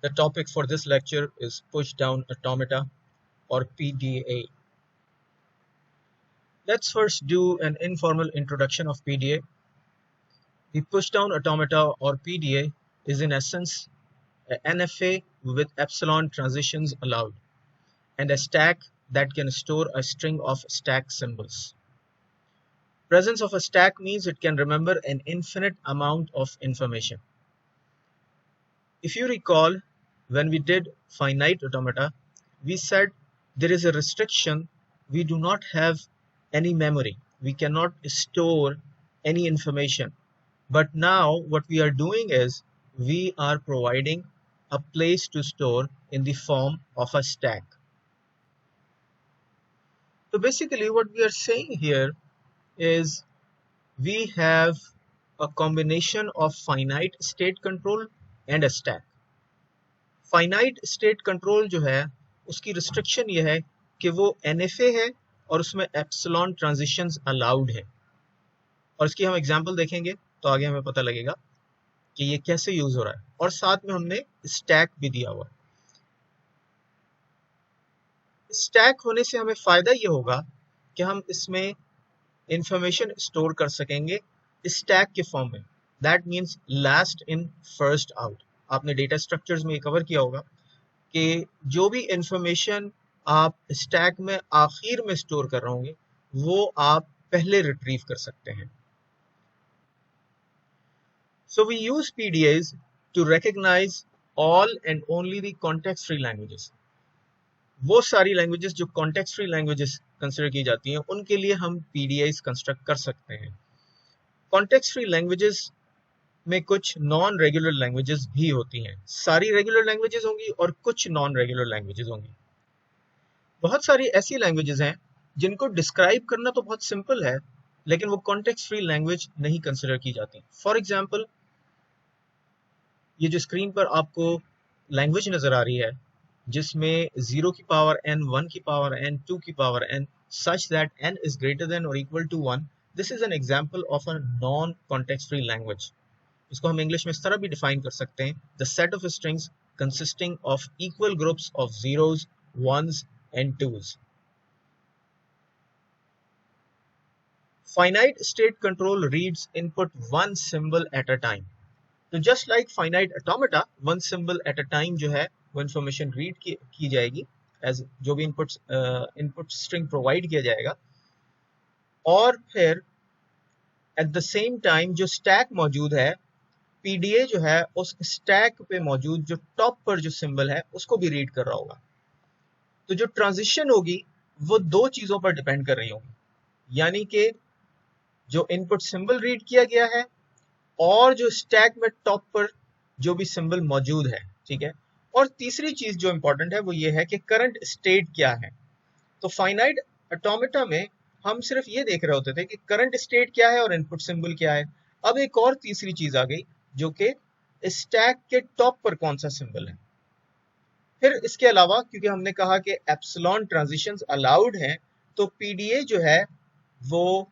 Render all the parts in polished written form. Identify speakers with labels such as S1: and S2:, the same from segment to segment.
S1: The topic for this lecture is push-down automata or PDA. Let's first do an informal introduction of PDA. The push-down automata or PDA is in essence an NFA with epsilon transitions allowed and a stack that can store a string of stack symbols. Presence of a stack means it can remember an infinite amount of information. If you recall, when we did finite automata, we said there is a restriction. We do not have any memory. We cannot store any information. But now what we are doing is we are providing a place to store in the form of a stack. So basically what we are saying here is we have a combination of finite state control and a stack. Finite state control जो है उसकी restriction ये है कि वो NFA है और उसमें एप्सिलॉन ट्रांजिशंस अलाउड है और इसकी हम एग्जांपल देखेंगे तो आगे हमें पता लगेगा कि ये कैसे यूज हो रहा है और साथ में हमने स्टैक भी दिया हुआ है। स्टैक होने से हमें फायदा ये होगा कि हम इसमें इंफॉर्मेशन स्टोर कर सकेंगे स्टैक के फॉर्म में। That means last in first out. आपने डेटा स्ट्रक्चर्स में कवर किया होगा कि जो भी इंफॉर्मेशन आप स्टैक में आखिर में स्टोर कर रहे होंगे वो आप पहले रिट्रीव कर सकते हैं। So we use PDAs to recognize all and only the context free languages. वो सारी लैंग्वेजेस जो कॉन्टेक्स्ट फ्री लैंग्वेजेस कंसिडर की जाती हैं उनके लिए हम PDAs कंस्ट्रक्ट कर सकते हैं। कॉन्टेक्स्ट फ्री लैंग्वेजेस में कुछ नॉन रेगुलर लैंग्वेजेस भी होती हैं। सारी रेगुलर लैंग्वेजेस होंगी और कुछ नॉन रेगुलर लैंग्वेजेस होंगी। बहुत सारी ऐसी लैंग्वेजेस हैं जिनको डिस्क्राइब करना तो बहुत सिंपल है लेकिन वो कॉन्टेक्स्ट फ्री लैंग्वेज नहीं कंसिडर की जाती। फॉर एग्जांपल ये जो स्क्रीन पर आपको लैंग्वेज नजर आ रही है जिसमें 0 की पावर n, 1 की पावर n, 2 की power n such that n is greater than or equal to 1, this is an example of a non context free language. इसको हम इंग्लिश में इस तरह भी डिफाइन कर सकते हैं, the set of strings consisting of equal groups of zeros, ones and twos. Finite state control reads input one symbol at a time. तो just like finite automata, one symbol at a time जो है वो information read की जाएगी as जो भी input string provide किया जाएगा और फिर एट द सेम टाइम जो स्टैक मौजूद है PDA जो है उस स्टैक पे मौजूद जो टॉप पर जो सिंबल है उसको भी रीड कर रहा होगा। तो जो ट्रांजिशन होगी वो दो चीजों पर डिपेंड कर रही होगी, यानी कि जो इनपुट सिंबल रीड किया गया है और जो स्टैक में टॉप पर जो भी सिंबल मौजूद है, ठीक है। और तीसरी चीज जो इंपॉर्टेंट है वो ये है कि करंट स्टेट क्या है। तो फाइनाइट ऑटोमेटा में हम सिर्फ ये देख रहे होते थे कि करंट स्टेट क्या है और इनपुट सिंबल क्या है। अब एक और तीसरी चीज आ गई जो कि स्टैक के टॉप पर कौन सा सिंबल है। फिर इसके अलावा क्योंकि हमने कहा कि एप्सिलॉन ट्रांजिशंस अलाउड हैं तो PDA जो है वो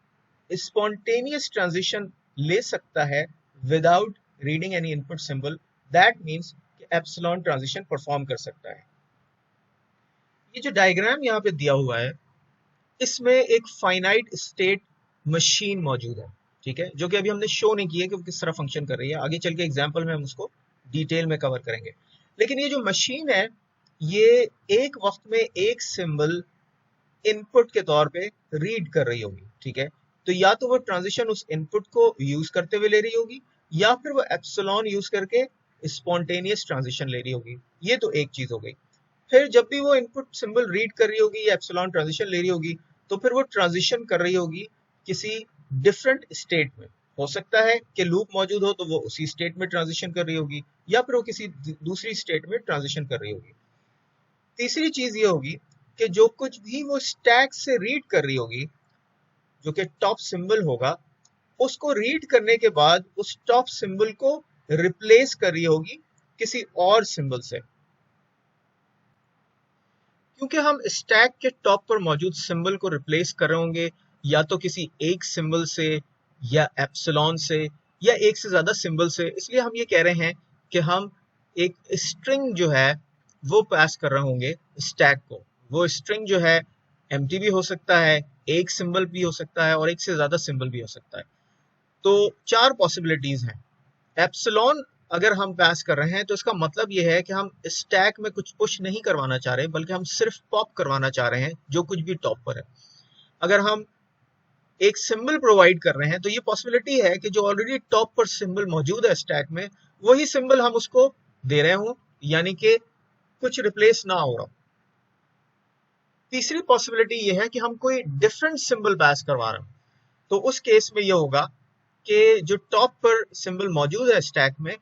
S1: स्पॉन्टेनियस ट्रांजिशन ले सकता है without reading any input symbol. That means कि एप्सिलॉन ट्रांजिशन परफॉर्म कर सकता है। ये जो डायग्राम यहाँ पे दिया हुआ है इसमें एक फाइनाइट स्टेट मशीन मौजूद है, ठीक है, जो कि अभी हमने शो नहीं किया कि वो किस तरह फंक्शन कर रही है। आगे चल के एग्जाम्पल में हम उसको डिटेल में कवर करेंगे। लेकिन ये जो मशीन है ये एक वक्त में एक सिंबल इनपुट के तौर पे रीड कर रही होगी, ठीक है। तो या तो वो ट्रांजिशन उस इनपुट को यूज करते हुए ले रही होगी या फिर वो एप्सिलॉन यूज करके स्पॉन्टेनियस ट्रांजिशन ले रही होगी। ये तो एक चीज हो गई। फिर जब भी वो इनपुट सिंबल रीड कर रही होगी या एप्सिलॉन ट्रांजिशन ले रही होगी तो फिर वो ट्रांजिशन कर रही होगी किसी डिफरेंट स्टेट में। हो सकता है कि लूप मौजूद हो तो वो उसी स्टेट में ट्रांजिशन कर रही होगी या फिर वो किसी दूसरी स्टेट में ट्रांजिशन कर रही होगी। तीसरी चीज ये होगी कि जो कुछ भी वो स्टैक से रीड कर रही होगी जो कि टॉप सिंबल होगा उसको रीड करने के बाद उस टॉप सिंबल को रिप्लेस कर रही होगी किसी और सिंबल से। क्योंकि हम स्टैक के टॉप पर मौजूद सिंबल को रिप्लेस कर रहे होंगे या तो किसी एक सिंबल से या एप्सिलॉन से या एक से ज्यादा सिंबल से, इसलिए हम ये कह रहे हैं कि हम एक स्ट्रिंग जो है वो पास कर रहे होंगे स्टैक को। वो स्ट्रिंग जो है एम्प्टी भी हो सकता है, एक सिंबल भी हो सकता है और एक से ज्यादा सिंबल भी हो सकता है। तो 4 पॉसिबिलिटीज हैं। एप्सिलॉन अगर हम पास कर रहे हैं तो इसका मतलब यह है कि हम स्टैक में कुछ पुश नहीं करवाना चाह रहे, बल्कि हम सिर्फ पॉप करवाना चाह रहे हैं जो कुछ भी टॉप पर है। अगर हम एक सिंबल प्रोवाइड कर रहे हैं तो ये पॉसिबिलिटी है कि जो ऑलरेडी टॉप पर सिंबल मौजूद है स्टैक में, वही सिंबल हम उसको दे रहे हो, यानी कि कुछ रिप्लेस ना हो रहा। तीसरी पॉसिबिलिटी ये है कि हम कोई डिफरेंट सिंबल पास करवा रहे हैं, तो उस केस में ये होगा कि जो टॉप पर सिंबल मौजूद है स्टैक में,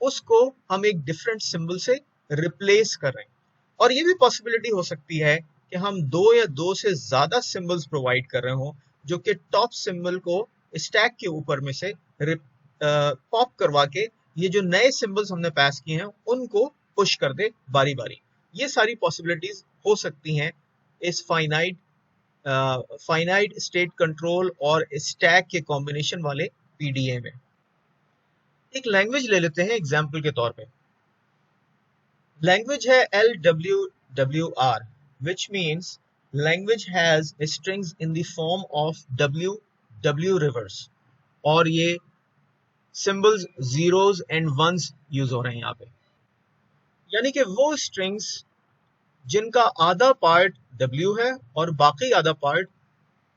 S1: उसको हम एक डिफरेंट सिंबल से रिप्लेस कर रहे हैं। और ये भी पॉसिबिलिटी हो सकती है कि हम 2 या 2 से ज्यादा सिंबल्स प्रोवाइड कर रहे हो जो कि टॉप सिंबल को स्टैक के ऊपर में से पॉप करवा के ये जो नए सिंबल्स हमने पास किए हैं उनको पुश कर दे बारी बारी। ये सारी पॉसिबिलिटीज हो सकती हैं इस फाइनाइट स्टेट कंट्रोल और स्टैक के कॉम्बिनेशन वाले पीडीए में। एक लैंग्वेज ले लेते हैं एग्जाम्पल के तौर पे। लैंग्वेज है LWWR, which means language has strings in the form of W reverse, और ये symbols zeros and ones use हो रहे हैं यहाँ पे, यानी कि वो स्ट्रिंग्स जिनका आधा पार्ट W है और बाकी आधा पार्ट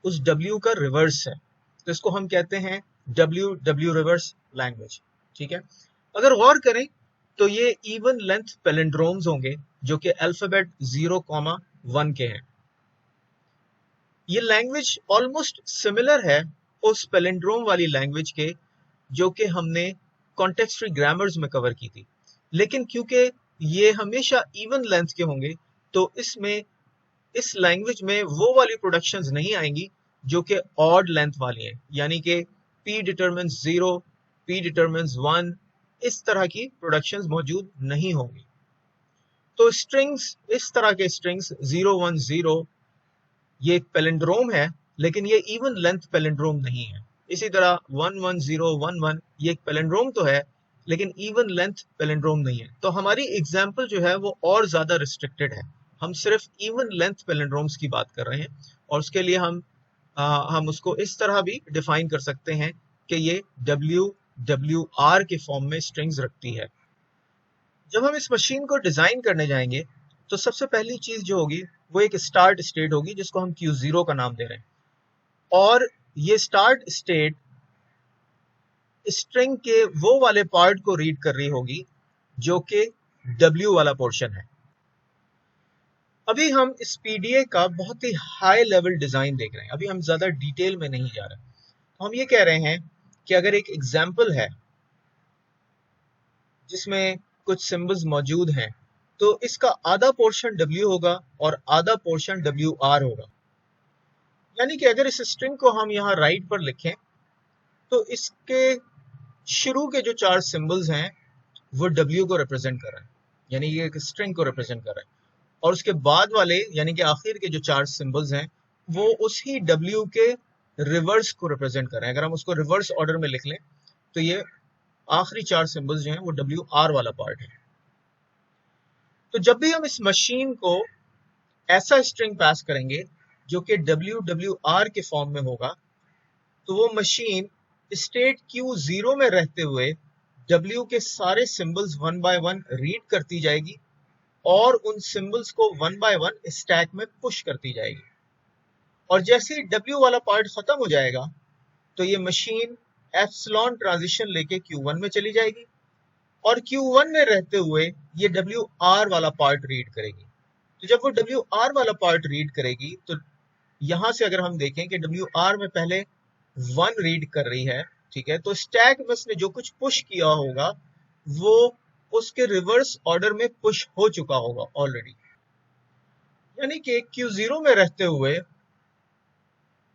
S1: उस W का रिवर्स है, तो इसको हम कहते हैं W रिवर्स लैंग्वेज। ठीक है, अगर गौर करें तो ये इवन लेंथ पैलिंड्रोम्स होंगे जो कि अल्फाबेट 0,1 के हैं। ये लैंग्वेज ऑलमोस्ट सिमिलर है उस पैलिंड्रोम वाली लैंग्वेज के जो कि हमने कॉन्टेक्स्ट फ्री ग्रामर्स में कवर की थी, लेकिन क्योंकि ये हमेशा इवन लेंथ के होंगे तो इसमें इस लैंग्वेज में वो वाली प्रोडक्शंस नहीं आएंगी जो कि ऑड लेंथ वाली हैं, यानी कि P डिटरमिन्स 0, P डिटरमिन्स 1, इस तरह की प्रोडक्शंस मौजूद नहीं होंगी। तो स्ट्रिंग्स, इस तरह के स्ट्रिंग्स 010 ये एक पैलिंड्रोम है, लेकिन ये इवन लेंथ पैलिंड्रोम नहीं है। इसी तरह 11011 ये एक पैलिंड्रोम तो है, लेकिन इवन लेंथ पैलिंड्रोम नहीं है। तो हमारी एग्जाम्पल जो है वो और ज्यादा रिस्ट्रिक्टेड है, हम सिर्फ इवन लेंथ पैलिंड्रोम्स की बात कर रहे हैं, और उसके लिए हम उसको इस तरह भी डिफाइन कर सकते हैं कि ये WWR के फॉर्म में स्ट्रिंग्स रखती है। जब हम इस मशीन को डिजाइन करने जाएंगे तो सबसे पहली चीज जो होगी वो एक स्टार्ट स्टेट होगी जिसको हम Q0 का नाम दे रहे हैं, और ये स्टार्ट स्टेट स्ट्रिंग के वो वाले पार्ट को रीड कर रही होगी जो कि W वाला पोर्शन है। अभी हम इस पीडीए का बहुत ही हाई लेवल डिजाइन देख रहे हैं, अभी हम ज्यादा डिटेल में नहीं जा रहे। तो हम ये कह रहे हैं कि अगर एक एग्जाम्पल है जिसमें कुछ सिंबल्स मौजूद हैं तो इसका आधा पोर्शन W होगा और आधा पोर्शन WR होगा। यानी कि अगर इस स्ट्रिंग को हम यहाँ राइट पर लिखें तो इसके शुरू के जो 4 सिंबल्स हैं वो W को रिप्रेजेंट कर रहे हैं, यानी ये एक स्ट्रिंग को रिप्रेजेंट कर रहे हैं, और उसके बाद वाले यानी कि आखिर के जो 4 सिंबल्स हैं वो उसी W के रिवर्स को रिप्रेजेंट कर रहे हैं। अगर हम उसको रिवर्स ऑर्डर में लिख लें तो ये आखिरी 4 सिंबल्स जो हैं वो WR वाला पार्ट है। तो जब भी हम इस मशीन को ऐसा स्ट्रिंग पास करेंगे जो कि WWR के फॉर्म में होगा, तो वो मशीन स्टेट Q0 में रहते हुए W के सारे सिंबल्स 1 बाय 1 रीड करती जाएगी और उन सिंबल्स को 1 बाय 1 स्टैक में पुश करती जाएगी। और जैसे ही W वाला पार्ट खत्म हो जाएगा तो ये मशीन एप्सिलॉन ट्रांजिशन लेके Q1 में चली जाएगी और Q1 में रहते हुए ये WR वाला पार्ट रीड करेगी। तो जब वो WR वाला पार्ट रीड करेगी तो यहां से अगर हम देखें कि WR में पहले 1 रीड कर रही है, ठीक है, तो स्टैक में उसने जो कुछ पुश किया होगा वो उसके रिवर्स ऑर्डर में पुश हो चुका होगा ऑलरेडी। यानी कि Q0 में रहते हुए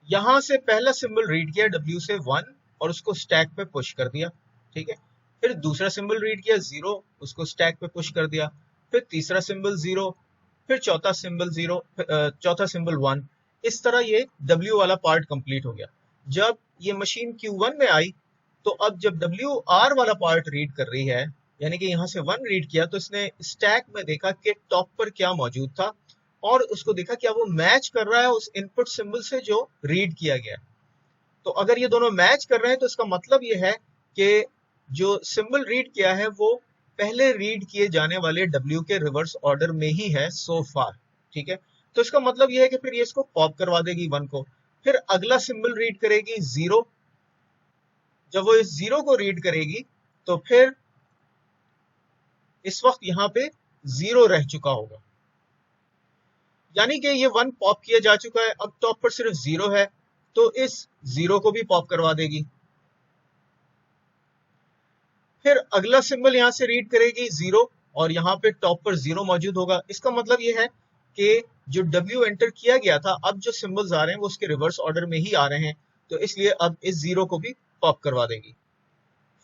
S1: यहां से पहला सिंबल रीड किया W से 1 और उसको स्टैक पे पुश कर दिया, ठीक है। फिर दूसरा सिंबल रीड किया 0, उसको स्टैक पे पुश कर दिया। फिर तीसरा सिंबल 0, फिर चौथा सिंबल 0, चौथा सिंबल 1। इस तरह ये W वाला पार्ट कंप्लीट हो गया। जब ये मशीन Q1 में आई तो अब जब WR वाला पार्ट रीड कर रही है यानी कि यहाँ से 1 रीड किया तो इसने स्टैक में देखा कि टॉप पर क्या मौजूद था और उसको देखा क्या वो मैच कर रहा है उस इनपुट सिंबल से जो रीड किया गया। तो अगर ये दोनों मैच कर रहे हैं तो इसका मतलब ये है कि जो सिंबल रीड किया है वो पहले रीड किए जाने वाले W के रिवर्स ऑर्डर में ही है सो फार। ठीक है, तो इसका मतलब ये है कि फिर ये इसको पॉप करवा देगी 1 को, फिर अगला सिंबल रीड करेगी 0। जब वो इस 0 को रीड करेगी तो फिर इस वक्त यहाँ पे 0 रह चुका होगा, यानी कि ये 1 पॉप किया जा चुका है, अब टॉप पर सिर्फ 0 है तो इस 0 को भी पॉप करवा देगी। फिर अगला सिंबल यहां से रीड करेगी 0 और यहाँ पे टॉप पर 0 मौजूद होगा। इसका मतलब ये है कि जो W एंटर किया गया था, अब जो सिंबल्स आ रहे हैं वो उसके रिवर्स ऑर्डर में ही आ रहे हैं, तो इसलिए अब इस 0 को भी पॉप करवा देगी।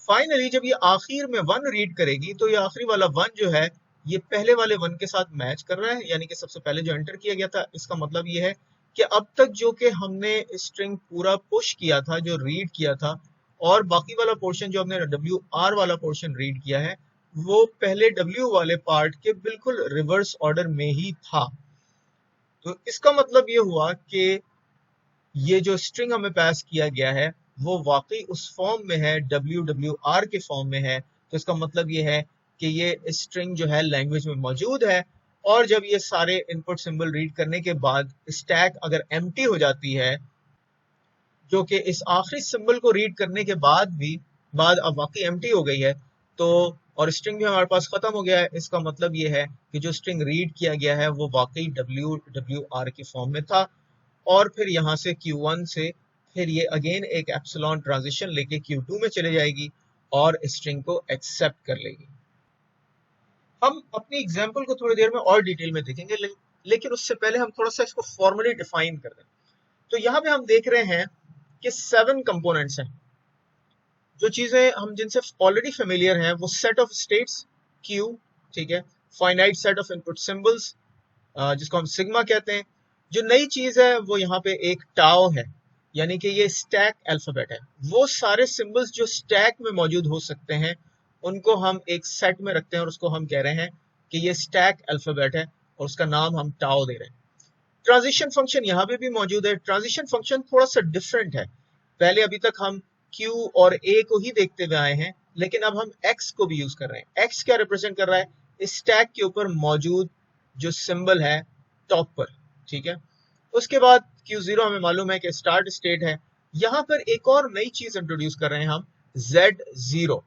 S1: फाइनली जब ये आखिर में 1 रीड करेगी तो ये आखिरी वाला 1 जो है ये पहले वाले 1 के साथ मैच कर रहा है, यानी कि सबसे पहले जो एंटर किया गया था। इसका मतलब ये है कि अब तक जो कि हमने स्ट्रिंग पूरा पुश किया था, जो रीड किया था, और बाकी वाला पोर्शन जो हमने WR वाला पोर्शन रीड किया है वो पहले W वाले पार्ट के बिल्कुल रिवर्स ऑर्डर में ही था। तो इसका मतलब ये हुआ कि ये जो स्ट्रिंग हमें पास किया गया है वो वाकई उस फॉर्म में है, WWR के फॉर्म में है। तो इसका मतलब ये है कि ये स्ट्रिंग जो है लैंग्वेज में मौजूद है, और जब ये सारे इनपुट सिंबल रीड करने के बाद स्टैक अगर एम्प्टी हो जाती है, जो कि इस आखिरी सिंबल को रीड करने के बाद अब वाकई एम्प्टी हो गई है, तो और स्ट्रिंग भी हमारे पास खत्म हो गया है, इसका मतलब ये है कि जो स्ट्रिंग रीड किया गया है वो वाकई WWR के फॉर्म में था। और फिर यहाँ से Q1 से फिर ये अगेन एक एप्सिलॉन ट्रांजिशन लेके Q2 में चले जाएगी और स्ट्रिंग को एक्सेप्ट कर लेगी। हम अपनी एग्जांपल को थोड़ी देर में और डिटेल में देखेंगे, लेकिन उससे पहले हम थोड़ा सा इसको फॉर्मली डिफाइन कर दें। तो यहाँ पे हम देख रहे हैं कि 7 कंपोनेंट्स हैं। जो चीजें हम जिनसे ऑलरेडी फेमिलियर हैं वो सेट ऑफ स्टेट्स Q, ठीक है, finite set of input symbols जिसको हम सिग्मा कहते हैं। जो नई चीज है वो यहाँ पे एक टाओ है, यानी कि ये स्टैक अल्फाबेट है। वो सारे सिंबल्स जो स्टैक में मौजूद हो सकते हैं उनको हम एक सेट में रखते हैं और उसको हम कह रहे हैं कि ये स्टैक अल्फाबेट है और उसका नाम हम टाओ दे रहे हैं। ट्रांजिशन फंक्शन यहाँ पे भी मौजूद है। ट्रांजिशन फंक्शन थोड़ा सा डिफरेंट है। पहले अभी तक हम Q और A को ही देखते हुए आए हैं, लेकिन अब हम X को भी यूज कर रहे हैं। X क्या रिप्रेजेंट कर रहा है? इस स्टैक के ऊपर मौजूद जो सिंबल है टॉप पर, ठीक है। उसके बाद Q0 हमें मालूम है कि स्टार्ट स्टेट है। यहां पर एक और नई चीज इंट्रोड्यूस कर रहे हैं हम, Z0।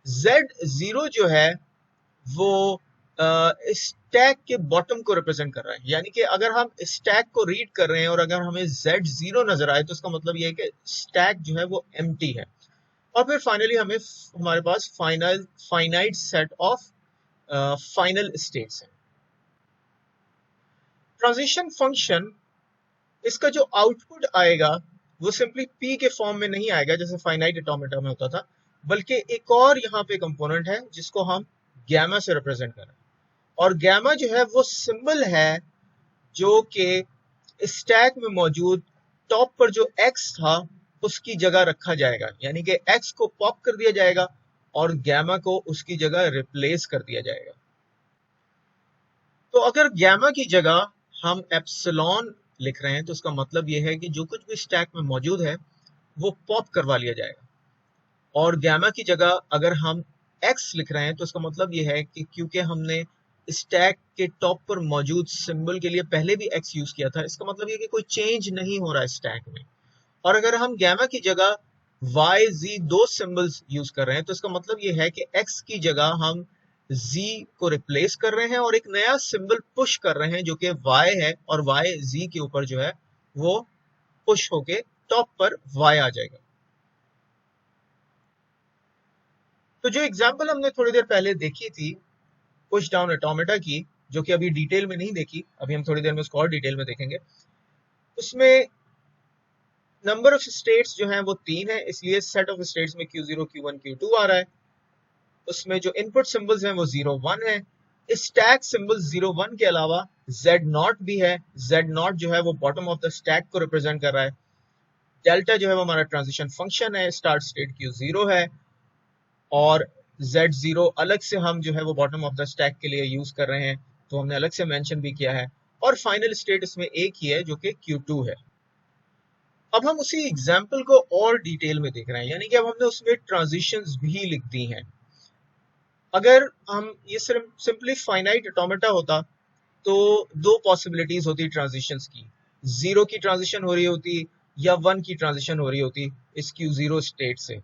S1: Z0 जो है वो स्टैक के बॉटम को रिप्रेजेंट कर रहा है, यानी कि अगर हम स्टैक को रीड कर रहे हैं और अगर हमें Z0 नजर आए तो इसका मतलब ये है कि स्टैक जो है वो एम्प्टी है। और फिर फाइनली हमारे पास finite set of final states है। ट्रांजिशन फंक्शन, इसका जो आउटपुट आएगा वो सिंपली P के फॉर्म में नहीं आएगा जैसे फाइनाइट ऑटोमेटा में होता था, बल्कि एक और यहाँ पे कंपोनेंट है जिसको हम गैमा से रिप्रेजेंट कर रहे हैं। और गैमा जो है वो सिंबल है जो कि स्टैक में मौजूद टॉप पर जो X था उसकी जगह रखा जाएगा, यानी कि X को पॉप कर दिया जाएगा और गैमा को उसकी जगह रिप्लेस कर दिया जाएगा। तो अगर गैमा की जगह हम एप्सिलॉन लिख रहे हैं तो उसका मतलब यह है कि जो कुछ भी स्टैक में मौजूद है वो पॉप करवा लिया जाएगा। और गैमा की जगह अगर हम X लिख रहे हैं तो इसका मतलब यह है कि क्योंकि हमने स्टैक के टॉप पर मौजूद सिंबल के लिए पहले भी X यूज किया था, इसका मतलब यह कि कोई चेंज नहीं हो रहा है स्टैक में। और अगर हम गैमा की जगह Y, Z दो सिंबल्स यूज कर रहे हैं तो इसका मतलब यह है कि X की जगह हम Z को रिप्लेस कर रहे हैं और एक नया सिंबल पुश कर रहे हैं जो कि Y है, और Y Z के ऊपर जो है वो पुश होके टॉप पर Y आ जाएगा। तो जो एग्जांपल हमने थोड़ी देर पहले देखी थी पुश डाउन ऑटोमेटा की, जो कि अभी डिटेल में नहीं देखी, अभी हम थोड़ी देर में उसको और डिटेल में देखेंगे, उसमें नंबर ऑफ स्टेट्स जो हैं वो 3 है, इसलिए सेट ऑफ स्टेट्स में Q0, Q1, Q2 आ रहा है। उसमें जो इनपुट सिंबल्स हैं वो 0, 1 है। स्टैक सिंबल 0, 1 के अलावा Z0 भी है। Z0 जो है वो बॉटम ऑफ द स्टैक को रिप्रेजेंट कर रहा है। डेल्टा जो है वो हमारा ट्रांजिशन फंक्शन है, स्टार्ट स्टेट Q0 है, और Z0 अलग से हम जो है वो बॉटम ऑफ द स्टैक के लिए यूज कर रहे हैं, तो हमने अलग से मेंशन भी किया है। और फाइनल स्टेट इसमें एक ही है जो कि Q2 है। अब हम उसी एग्जाम्पल को और डिटेल में देख रहे हैं, यानी कि अब हमने उसमें ट्रांजिशंस भी लिख दी हैं। अगर हम ये सिर्फ सिंपली फाइनाइट ऑटोमेटा होता तो दो पॉसिबिलिटीज होती ट्रांजिशंस की, 0 की ट्रांजिशन हो रही होती या 1 की ट्रांजिशन हो रही होती इस Q0 स्टेट से।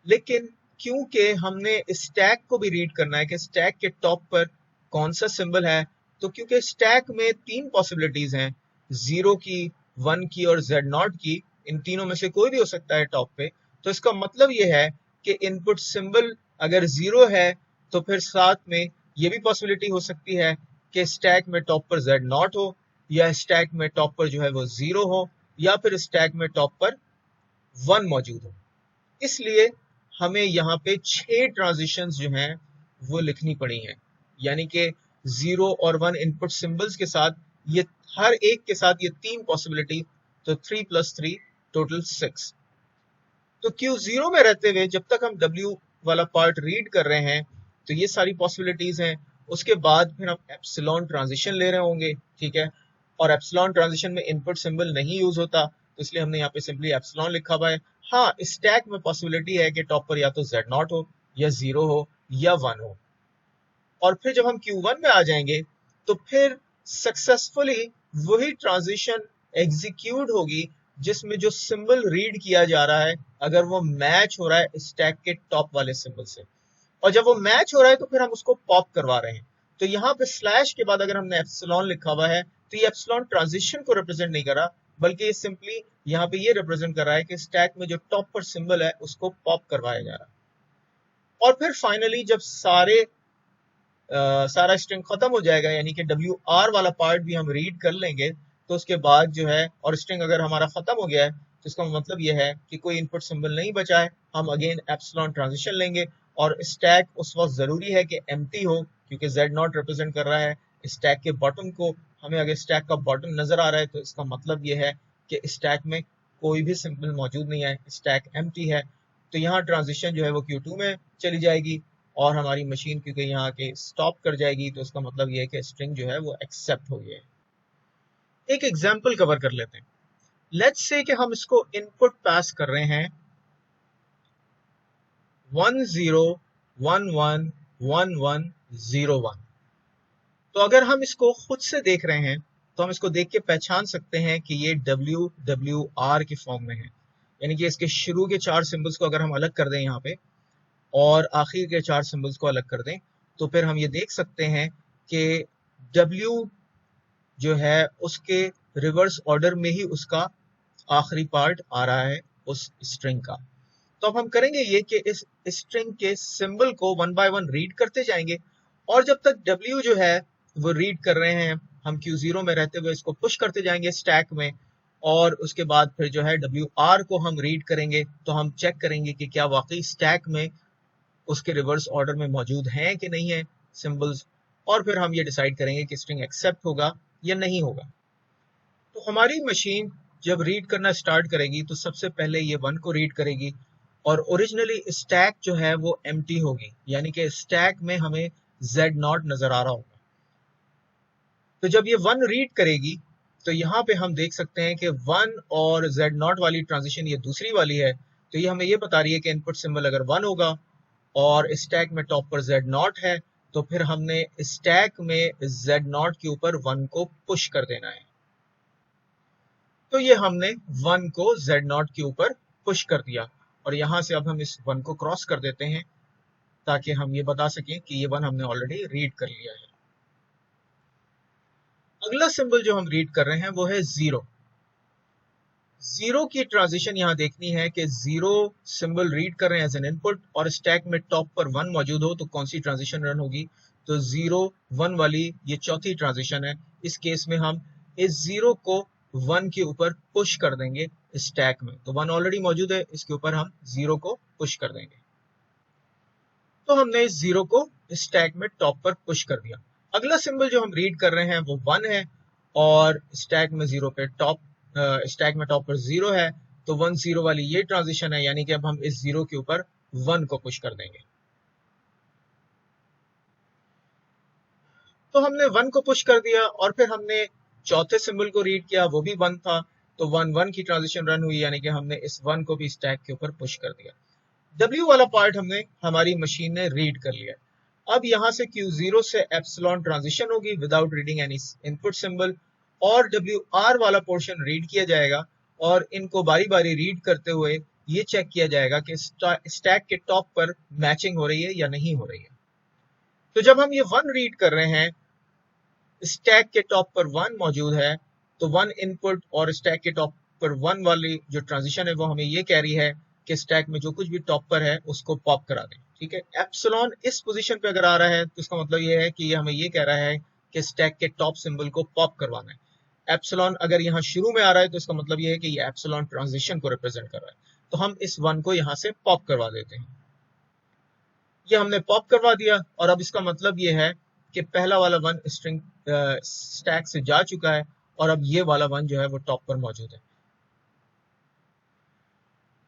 S1: लेकिन क्योंकि हमने स्टैक को भी रीड करना है कि स्टैक के टॉप पर कौन सा सिंबल है, तो क्योंकि स्टैक में 3 पॉसिबिलिटीज हैं, 0 की, 1 की और Z0 की, इन तीनों में से कोई भी हो सकता है टॉप पे। तो इसका मतलब ये है कि इनपुट सिंबल अगर 0 है तो फिर साथ में ये भी पॉसिबिलिटी हो सकती है कि स्टैक में टॉप पर Z0 हो, या स्टैक में टॉप पर जो है वो 0 हो, या फिर स्टैक में टॉप पर 1 मौजूद हो। इसलिए हमें यहाँ पे 6 ट्रांजिशंस जो हैं वो लिखनी पड़ी हैं, यानी कि 0 और 1 इनपुट सिंबल्स के साथ, ये हर एक के साथ ये 3 पॉसिबिलिटी, तो 3 + 3 टोटल 6। तो Q0 में रहते हुए जब तक हम W वाला पार्ट रीड कर रहे हैं तो ये सारी पॉसिबिलिटीज हैं। उसके बाद फिर हम एप्सिलॉन ट्रांजिशन ले रहे होंगे, ठीक है। और एप्सिलॉन ट्रांजिशन में इनपुट सिंबल नहीं यूज होता, तो इसलिए हमने यहाँ पे सिंपली एप्सिलॉन लिखा हुआ है। हाँ, स्टैक में पॉसिबिलिटी है कि टॉप पर या तो Z0 हो, या 0 हो, या 1 हो। और फिर जब हम Q1 में आ जाएंगे तो फिर सक्सेसफुली वही ट्रांजिशन एग्जीक्यूट होगी जिसमें जो सिंबल रीड किया जा रहा है अगर वो मैच हो रहा है स्टैक के टॉप वाले सिंबल से। और जब वो मैच हो रहा है तो फिर हम उसको पॉप करवा रहे हैं। तो यहाँ पे स्लैश के बाद अगर हमने एप्सिलॉन लिखा हुआ है तो ये एप्सिलॉन ट्रांजिशन को रिप्रेजेंट नहीं कर रहा, बल्कि ये सिंपली यहाँ पे ये रिप्रेजेंट कर रहा है कि स्टैक में जो टॉप पर सिंबल है उसको पॉप करवाया जा रहा है। और फिर फाइनली जब सारा स्ट्रिंग खत्म हो जाएगा, यानी कि WR वाला पार्ट भी हम रीड कर लेंगे, तो उसके बाद जो है, और स्ट्रिंग अगर हमारा खत्म हो गया है तो इसका मतलब यह है कि कोई इनपुट सिंबल नहीं बचा है, हम अगेन एप्सिलॉन ट्रांजिशन लेंगे। और स्टैक उस वक्त जरूरी है कि एम्प्टी हो, क्योंकि Z0 रिप्रेजेंट कर रहा है स्टैक के बॉटम को। हमें अगर स्टैक का बॉटम नजर आ रहा है तो इसका मतलब यह है कि स्टैक में कोई भी सिंबल मौजूद नहीं है, स्टैक एम्प्टी है। तो यहाँ ट्रांजिशन जो है वो Q2 में चली जाएगी और हमारी मशीन क्योंकि यहाँ आके स्टॉप कर जाएगी, तो उसका मतलब ये है कि स्ट्रिंग जो है वो एक्सेप्ट हो गया है। एक एग्जांपल कवर कर लेते हैं। लेट्स से कि हम इसको इनपुट पास कर रहे हैं 10111101। तो अगर हम इसको खुद से देख रहे हैं तो हम इसको देख के पहचान सकते हैं कि ये WWR के फॉर्म में है, यानी कि इसके शुरू के 4 सिंबल्स को अगर हम अलग कर दें यहाँ पे और आखिर के 4 सिंबल्स को अलग कर दें, तो फिर हम ये देख सकते हैं कि W जो है उसके रिवर्स ऑर्डर में ही उसका आखिरी पार्ट आ रहा है उस स्ट्रिंग का। तो अब हम करेंगे ये कि इस स्ट्रिंग के सिंबल को 1 बाय 1 रीड करते जाएंगे, और जब तक W जो है वो रीड कर रहे हैं हम Q0 में रहते हुए इसको पुश करते जाएंगे स्टैक में, और उसके बाद फिर जो है WR को हम रीड करेंगे, तो हम चेक करेंगे कि क्या वाकई स्टैक में उसके रिवर्स ऑर्डर में मौजूद हैं कि नहीं है सिंबल्स, और फिर हम ये डिसाइड करेंगे कि स्ट्रिंग एक्सेप्ट होगा या नहीं होगा। तो हमारी मशीन जब रीड करना स्टार्ट करेगी तो सबसे पहले ये 1 को रीड करेगी, और ओरिजिनली स्टैक जो है वो एम्प्टी होगी, यानी कि स्टैक में हमें Z0 नजर आ रहा होगा। तो जब ये 1 रीड करेगी तो यहाँ पे हम देख सकते हैं कि 1 और Z0 वाली ट्रांजिशन ये दूसरी वाली है, तो ये हमें ये बता रही है कि इनपुट सिंबल अगर 1 होगा और स्टैक में टॉप पर Z0 है, तो फिर हमने स्टैक में Z0 के ऊपर 1 को पुश कर देना है। तो ये हमने 1 को Z0 के ऊपर पुश कर दिया, और यहां से अब हम इस 1 को क्रॉस कर देते हैं ताकि हम ये बता सकें कि ये 1 हमने ऑलरेडी रीड कर लिया है। अगला सिंबल जो हम रीड कर रहे हैं वो है 0। 0 की ट्रांजिशन यहां देखनी है कि 0 सिंबल रीड कर रहे हैं एज एन इनपुट और स्टैक में टॉप पर 1 मौजूद हो, तो कौन सी ट्रांजिशन रन होगी। तो 0 1 वाली ये चौथी ट्रांजिशन है। इस केस में हम इस 0 को 1 के ऊपर पुश कर देंगे स्टैक में, तो 1 ऑलरेडी मौजूद है, इसके ऊपर हम 0 को पुश कर देंगे। तो हमने इस 0 को स्टैक में टॉप पर पुश कर दिया। अगला सिंबल जो हम रीड कर रहे हैं वो 1 है, और स्टैक में 0 पे स्टैक में टॉप पर 0 है, तो 1 0 वाली ये ट्रांजिशन है, यानी कि अब हम इस 0 के ऊपर 1 को पुश कर देंगे। तो हमने 1 को पुश कर दिया और फिर हमने चौथे सिंबल को रीड किया, वो भी 1 था, तो 1 1 की ट्रांजिशन रन हुई, यानी कि हमने इस 1 को भी स्टैक के ऊपर पुश कर दिया। W वाला पार्ट हमने हमारी मशीन ने रीड कर लिया। अब यहां से Q0 से एप्सिलॉन ट्रांजिशन होगी without reading any input symbol, और WR वाला पोर्शन रीड किया जाएगा और इनको बारी बारी रीड करते हुए ये चेक किया जाएगा कि स्टैक के टॉप पर मैचिंग हो रही है या नहीं हो रही है। तो जब हम ये 1 रीड कर रहे हैं, स्टैक के टॉप पर 1 मौजूद है, तो 1 इनपुट और स्टैक के टॉप पर 1 वाली जो ट्रांजिशन है वो हमें ये कह रही है कि स्टैक में जो कुछ भी टॉप पर है उसको पॉप करा दें। ठीक है, एप्सिलॉन इस पोजीशन पे अगर आ रहा है तो इसका मतलब ये है कि ये हमें ये कह रहा है कि स्टैक के टॉप सिंबल को पॉप करवाना है। एप्सिलॉन अगर यहाँ शुरू में आ रहा है तो इसका मतलब ये है कि ये एप्सिलॉन ट्रांजिशन को रिप्रेजेंट कर रहा है, तो हम इस 1 को यहाँ से पॉप करवा देते हैं। ये हमने पॉप करवा दिया और अब इसका मतलब ये है कि पहला वाला 1 स्ट्रिंग स्टैक से जा चुका है और अब ये वाला 1 जो है वो टॉप पर मौजूद है।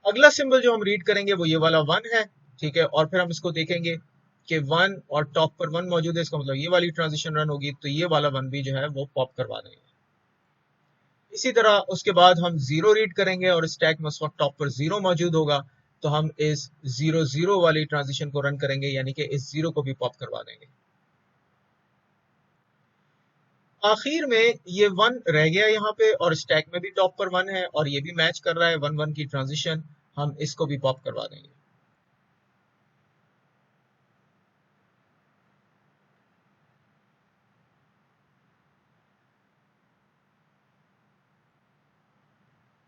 S1: अगला सिंबल जो हम रीड करेंगे वो ये वाला 1 है। ठीक है, और फिर हम इसको देखेंगे कि 1 और टॉप पर 1 मौजूद है, इसका मतलब ये वाली ट्रांजिशन रन होगी, तो ये वाला 1 भी जो है वो पॉप करवा देंगे। इसी तरह उसके बाद हम 0 रीड करेंगे और स्टैक में उस वक्त टॉप पर 0 मौजूद होगा, तो हम इस 0 0 वाली ट्रांजिशन को रन करेंगे, यानी कि इस 0 को भी पॉप करवा देंगे। आखिर में ये 1 रह गया यहाँ पे और स्टैक में भी टॉप पर 1 है और ये भी मैच कर रहा है 1 1 की ट्रांजिशन, हम इसको भी पॉप करवा देंगे।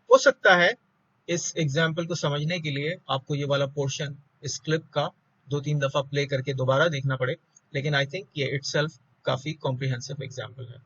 S1: हो सकता है इस एग्जाम्पल को समझने के लिए आपको ये वाला पोर्शन इस क्लिप का 2-3 दफा प्ले करके दोबारा देखना पड़े, लेकिन आई थिंक ये इटसेल्फ काफी कॉम्प्रिहेंसिव एग्जाम्पल है।